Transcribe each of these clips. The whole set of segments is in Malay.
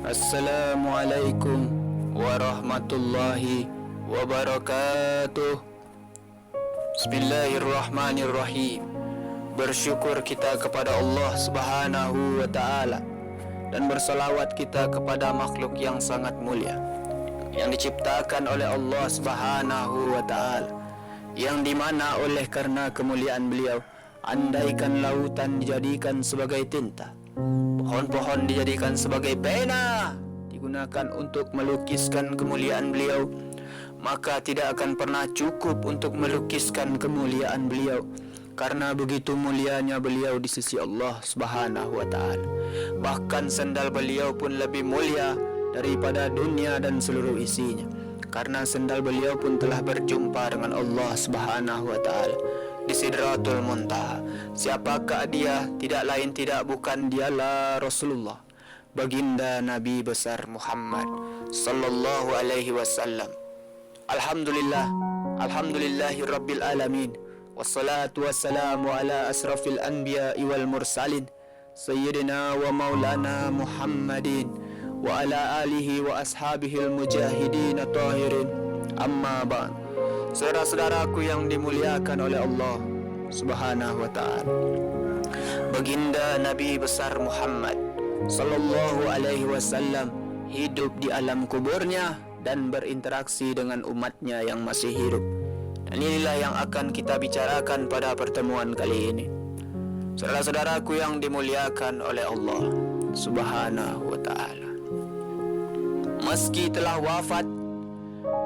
Assalamualaikum warahmatullahi wabarakatuh. Bismillahirrahmanirrahim. Bersyukur kita kepada Allah Subhanahu wa ta'ala, dan bersalawat kita kepada makhluk yang sangat mulia yang diciptakan oleh Allah Subhanahu wa ta'ala, yang dimana oleh karena kemuliaan beliau, andaikan lautan dijadikan sebagai tinta, pohon-pohon dijadikan sebagai pena, digunakan untuk melukiskan kemuliaan beliau, maka tidak akan pernah cukup untuk melukiskan kemuliaan beliau, karena begitu mulianya beliau di sisi Allah Subhanahu wa ta'ala. Bahkan sendal beliau pun lebih mulia daripada dunia dan seluruh isinya, karena sendal beliau pun telah berjumpa dengan Allah Subhanahu wa ta'ala di Sidratul Muntaha. Siapakah dia? Tidak lain tidak bukan dialah Rasulullah, baginda Nabi besar Muhammad sallallahu alaihi wasallam. Alhamdulillah, alhamdulillahi rabbil alamin, wassalatu wassalamu ala asrafil anbiya'i wal mursalin, sayyidina wa maulana Muhammadin wa ala alihi wa ashabihil mujahidin tahirin. Amma ba'd. Saudara-saudaraku yang dimuliakan oleh Allah Subhanahu wa ta'ala, baginda Nabi besar Muhammad sallallahu alaihi wasallam hidup di alam kuburnya dan berinteraksi dengan umatnya yang masih hidup. Dan inilah yang akan kita bicarakan pada pertemuan kali ini. Saudara-saudaraku yang dimuliakan oleh Allah Subhanahu wa ta'ala, meski telah wafat,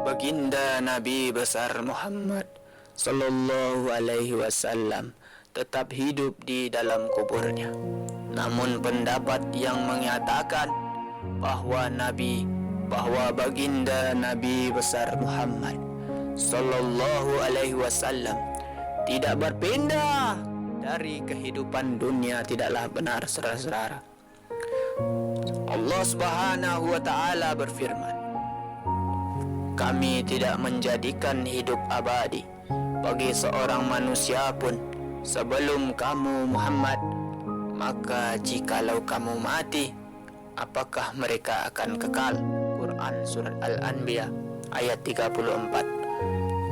baginda Nabi besar Muhammad sallallahu alaihi wasallam tetap hidup di dalam kuburnya. Namun pendapat yang menyatakan bahwa baginda Nabi besar Muhammad sallallahu alaihi wasallam tidak berpindah dari kehidupan dunia tidaklah benar, saudara-saudara. Allah Subhanahu wa ta'ala berfirman, kami tidak menjadikan hidup abadi bagi seorang manusia pun sebelum kamu Muhammad, maka jikalau kamu mati, apakah mereka akan kekal? Quran Surat Al-Anbiya ayat 34.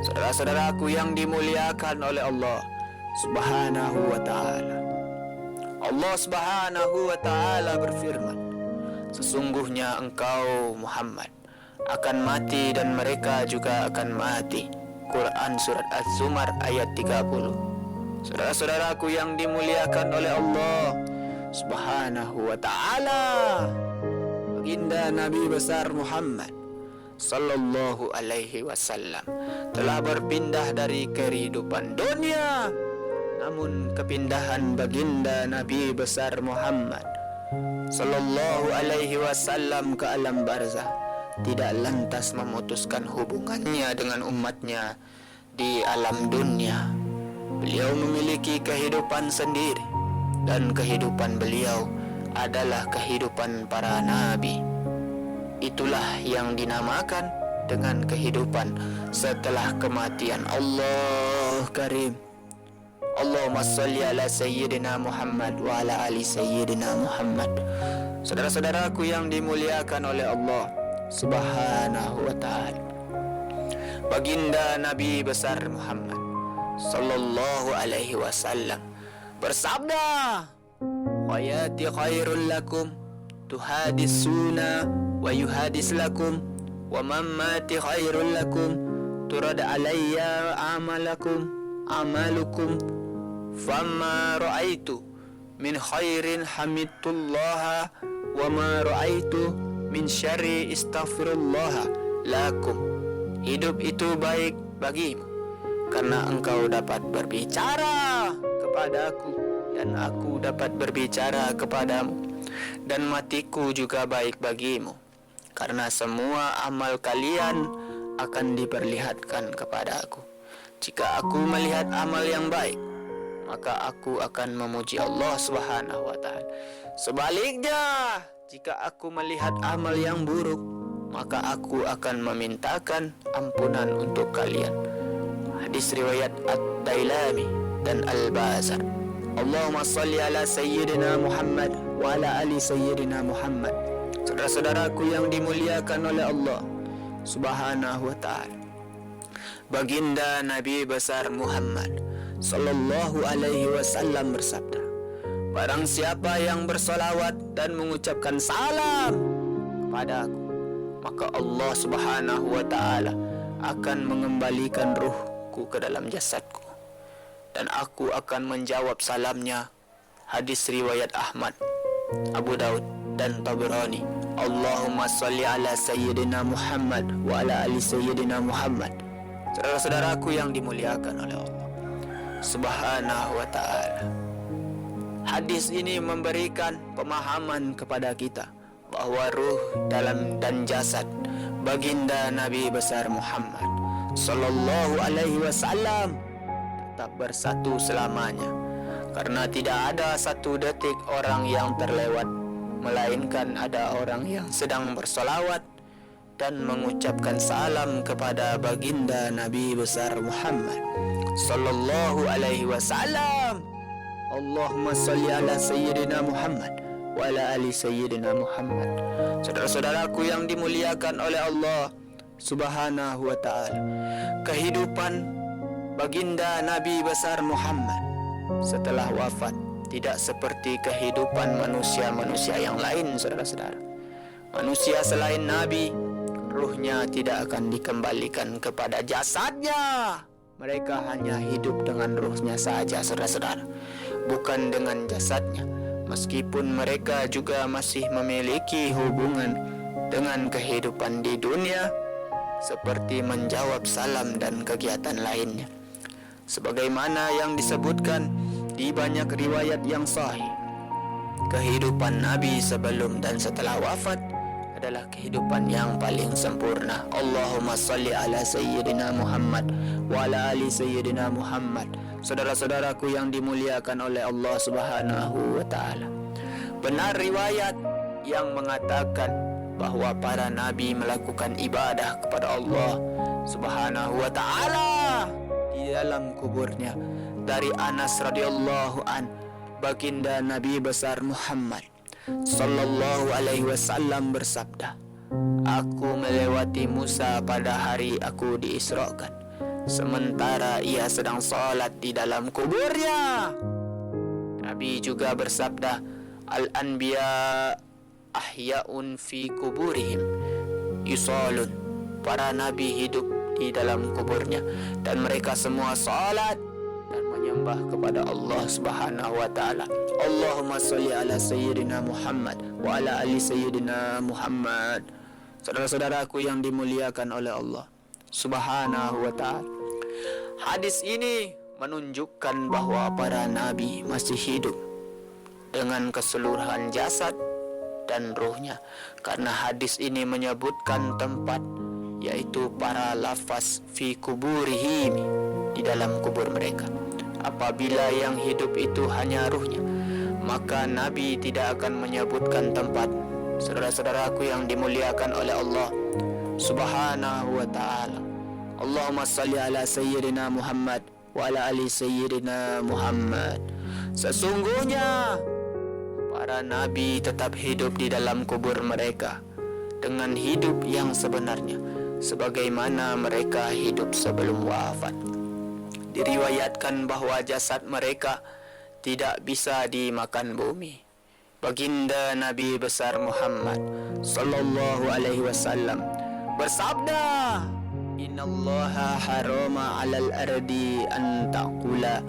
Saudara-saudaraku yang dimuliakan oleh Allah Subhanahu wa ta'ala, Allah Subhanahu wa ta'ala berfirman, sesungguhnya engkau Muhammad akan mati dan mereka juga akan mati. Quran Surat Az-Zumar ayat 30. Saudara-saudaraku yang dimuliakan oleh Allah Subhanahu wa ta'ala, baginda Nabi besar Muhammad sallallahu alaihi wasallam telah berpindah dari kehidupan dunia. Namun kepindahan baginda Nabi besar Muhammad sallallahu alaihi wasallam ke alam barzah tidak lantas memutuskan hubungannya dengan umatnya di alam dunia. Beliau memiliki kehidupan sendiri, dan kehidupan beliau adalah kehidupan para nabi. Itulah yang dinamakan dengan kehidupan setelah kematian. Allah Karim. Allahumma salli ala sayyidina Muhammad wa ala ali sayyidina Muhammad. Saudara-saudaraku yang dimuliakan oleh Allah Subhanahu wa ta'ala, baginda Nabi besar Muhammad sallallahu alaihi wasallam bersabda, hayati khairul lakum tuhadisuna wa yuhadis lakum, wa mamati khairul lakum turad alayya amalukum fama ra'aitu min khairin hamidullah wa ma ra'aitu min syarri istaghfirullah lakum. Hidup itu baik bagimu karena engkau dapat berbicara kepadaku dan aku dapat berbicara kepadamu, dan matiku juga baik bagimu karena semua amal kalian akan diperlihatkan kepadaku. Jika aku melihat amal yang baik, maka aku akan memuji Allah Subhanahu wa ta'ala. Sebaliknya, jika aku melihat amal yang buruk, maka aku akan memintakan ampunan untuk kalian. Hadis riwayat Ad-Dailami dan Al-Bazar. Allahumma salli ala sayyidina Muhammad wa ala ali sayyidina Muhammad. Saudara-saudaraku yang dimuliakan oleh Allah Subhanahu wa ta'ala, baginda Nabi besar Muhammad sallallahu alaihi wasallam bersabda, barang siapa yang bersolawat dan mengucapkan salam kepada aku, maka Allah Subhanahu wa ta'ala akan mengembalikan ruhku ke dalam jasadku, dan aku akan menjawab salamnya. Hadis riwayat Ahmad, Abu Daud dan Tabrani. Allahumma salli ala Sayyidina Muhammad wa ala ali Sayyidina Muhammad. Saudara-saudaraku yang dimuliakan oleh Allah Subhanahu wa ta'ala, hadis ini memberikan pemahaman kepada kita bahwa ruh dalam dan jasad baginda Nabi besar Muhammad sallallahu alaihi wasallam tetap bersatu selamanya, karena tidak ada satu detik orang yang terlewat, melainkan ada orang yang sedang bersolawat dan mengucapkan salam kepada baginda Nabi besar Muhammad sallallahu alaihi wasallam. Allahumma salli ala Sayyidina Muhammad wa ala ali Sayyidina Muhammad. Saudara-saudaraku yang dimuliakan oleh Allah Subhanahu wa ta'ala, kehidupan baginda Nabi besar Muhammad setelah wafat tidak seperti kehidupan manusia-manusia yang lain, saudara-saudara. Manusia selain Nabi, ruhnya tidak akan dikembalikan kepada jasadnya. Mereka hanya hidup dengan ruhnya saja, saudara-saudara, bukan dengan jasadnya. Meskipun mereka juga masih memiliki hubungan dengan kehidupan di dunia, seperti menjawab salam dan kegiatan lainnya, sebagaimana yang disebutkan di banyak riwayat yang sahih. Kehidupan Nabi sebelum dan setelah wafat adalah kehidupan yang paling sempurna. Allahumma salli ala Sayyidina Muhammad wa ala ali Sayyidina Muhammad. Saudara-saudaraku yang dimuliakan oleh Allah Subhanahu wa ta'ala, benar riwayat yang mengatakan bahwa para nabi melakukan ibadah kepada Allah Subhanahu wa ta'ala di dalam kuburnya. Dari Anas radhiyallahu an, baginda Nabi besar Muhammad sallallahu alaihi wasallam bersabda, aku melewati Musa pada hari aku diisrakan, sementara ia sedang salat di dalam kuburnya. Nabi juga bersabda, al-anbiya ahya'un fi kuburihim yusalun. Para nabi hidup di dalam kuburnya dan mereka semua salat dan menyembah kepada Allah Subhanahu wa ta'ala. Allahumma salli ala Sayyidina Muhammad wa ala ali Sayyidina Muhammad. Saudara-saudaraku yang dimuliakan oleh Allah Subhanahu wa ta'ala, hadis ini menunjukkan bahwa para nabi masih hidup dengan keseluruhan jasad dan ruhnya, karena hadis ini menyebutkan tempat, yaitu para lafaz fi kuburihim, di dalam kubur mereka. Apabila yang hidup itu hanya ruhnya, maka Nabi tidak akan menyebutkan tempat. Saudara-saudaraku yang dimuliakan oleh Allah Subhanahu wa ta'ala, Allahumma salli ala Sayyidina Muhammad wa ala ali Sayyidina Muhammad. Sesungguhnya para nabi tetap hidup di dalam kubur mereka dengan hidup yang sebenarnya, sebagaimana mereka hidup sebelum wafat. Diriwayatkan bahwa jasad mereka tidak bisa dimakan bumi. Baginda Nabi besar Muhammad sallallahu alaihi wasallam bersabda, innallaha harama 'alal ardi an taqula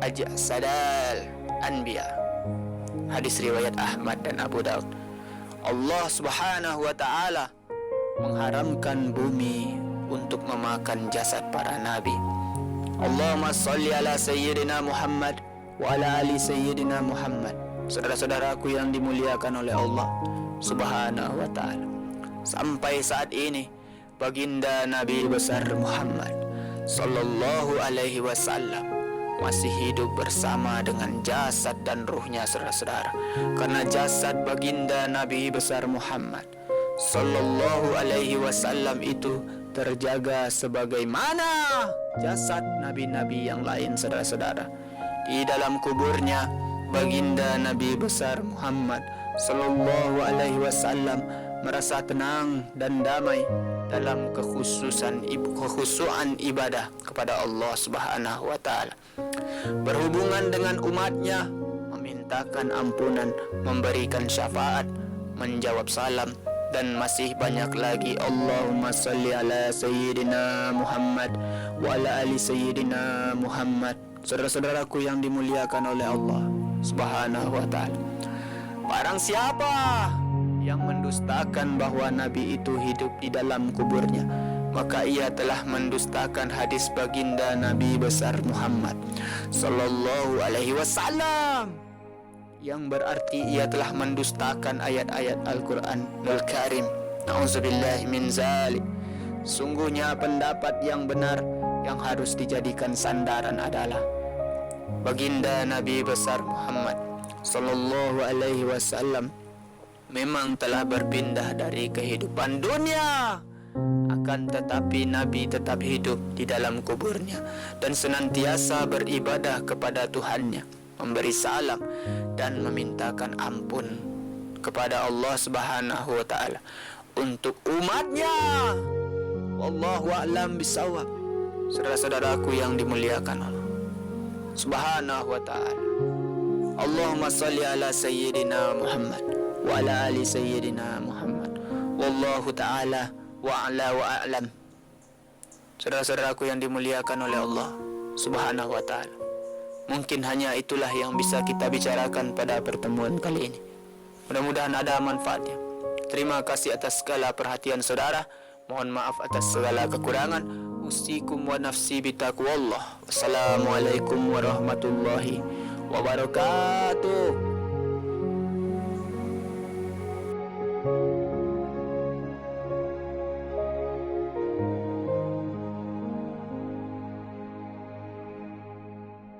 ajsadal anbiya. Hadis riwayat Ahmad dan Abu Daud. Allah Subhanahu wa ta'ala mengharamkan bumi untuk memakan jasad para nabi. Allahumma salli ala Sayyidina Muhammad wa ala ali Sayyidina Muhammad. Saudara-saudaraku yang dimuliakan oleh Allah Subhanahu wa ta'ala, sampai saat ini baginda Nabi besar Muhammad sallallahu alaihi wasallam masih hidup bersama dengan jasad dan ruhnya, saudara-saudara. Karena jasad baginda Nabi besar Muhammad sallallahu alaihi wasallam itu terjaga sebagaimana jasad nabi-nabi yang lain, saudara-saudara. Di dalam kuburnya baginda Nabi besar Muhammad Sallallahu Alaihi Wasallam merasa tenang dan damai dalam kekhususan ibadah kepada Allah Subhanahu wa taala. Berhubungan dengan umatnya, memintakan ampunan, memberikan syafaat, menjawab salam, dan masih banyak lagi. Allahumma salli ala Sayyidina Muhammad wa ala ali Sayyidina Muhammad. Saudara-saudaraku yang dimuliakan oleh Allah Subhanahu wa taala, barang siapa yang mendustakan bahwa Nabi itu hidup di dalam kuburnya, maka ia telah mendustakan hadis baginda Nabi besar Muhammad Sallallahu Alaihi Wasallam, yang berarti ia telah mendustakan ayat-ayat Al-Quranul Karim. Na'udzubillahi min zalik. Sungguhnya pendapat yang benar yang harus dijadikan sandaran adalah baginda Nabi besar Muhammad Sallallahu Alaihi Wasallam memang telah berpindah dari kehidupan dunia, akan tetapi Nabi tetap hidup di dalam kuburnya dan senantiasa beribadah kepada Tuhannya, memberi salam dan memintakan ampun kepada Allah Subhanahu wa taala untuk umatnya. Wallahu a'lam bisawab. Saudara-saudaraku yang dimuliakan Allah Subhanahu wa taala, Allahumma salli ala Sayyidina Muhammad wa ala ali Sayyidina Muhammad. Wallahu ta'ala wa'ala wa'alam. Saudara-saudaraku yang dimuliakan oleh Allah Subhanahu wa ta'ala, mungkin hanya itulah yang bisa kita bicarakan pada pertemuan kali ini. Mudah-mudahan ada manfaatnya. Terima kasih atas segala perhatian saudara. Mohon maaf atas segala kekurangan. Usikum wa nafsi bitaqwallah. Wassalamualaikum warahmatullahi wabarakatuh.